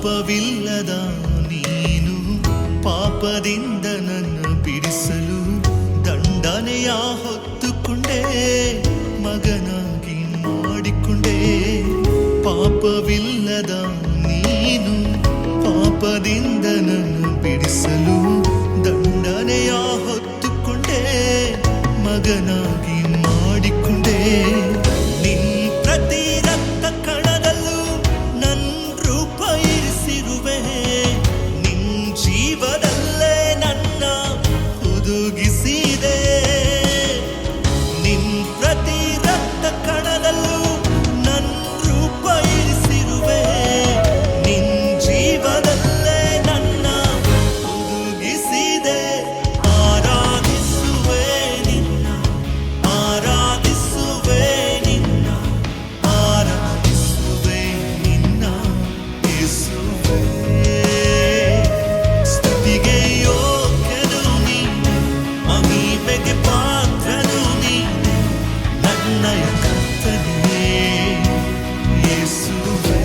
ಪಾಪವಿಲ್ಲದ ನೀನು ಪಾಪದಿಂದ ನನ್ನ ಬಿಡಿಸಲು ದಂಡನೆಯ ಹೊತ್ತುಕೊಂಡೆ, ಮಗನಾಗಿ ಮಾಡಿಕೊಂಡೆ. ಪಾಪವಿಲ್ಲದ ನೀನು ಪಾಪದಿಂದ ನನ್ನ ಬಿಡಿಸಲು ದಂಡನೆಯ ಹೊತ್ತುಕೊಂಡೆ, ಮಗನಾಗಿ ಮಾಡಿಕೊಂಡೆ. ನಿನ್ ಪ್ರತಿ ರಕ್ತ ಕಣದಲ್ಲೂ ನನ್ನ ರೂಪ ಇರಿಸಿರುವೆ, ನಿನ್ ಜೀವದಲ್ಲೇ ನನ್ನ ಹುದುಗಿಸಿದೆ. ನಿನ್ ಪ್ರತಿ ರಕ್ತ ಕಣದಲ್ಲೂ ನನ್ನ ರೂಪ ಇರಿಸಿರುವೆ, ನಿನ್ ಜೀವದಲ್ಲೇ ನನ್ನ ಹುದುಗಿಸಿದೆ. ಆರಾಧಿಸುವೆ ನಿನ್ನ, ಆರಾಧಿಸುವೆ ನಿನ್ನ, ಆರಾಧಿಸುವೆ ನಿನ್ನ ಯೇಸುವೇ. ಸ್ತುತಿಗೆ ಯೋಗ್ಯನು ನೀನೆ, ಮಹಿಮೆಗೆ ಪಾತ್ರನು ನೀನೆ, ನನ್ನಯ ಕರ್ತನೇ ಯೇಸುವೇ.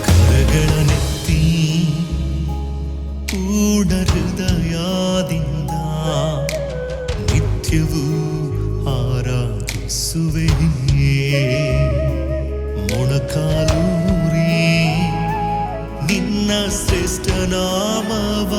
ಕರಗಳನೆತ್ತಿ ಪೂರ್ಣ ಹೃದಯದಿಂದ ನಿತ್ಯವೂ ಆರಾಧಿಸುವೆ. ಮೊಣಕಾಲೂರಿ ನಿನ್ನ ಶ್ರೇಷ್ಠ ನಾಮವ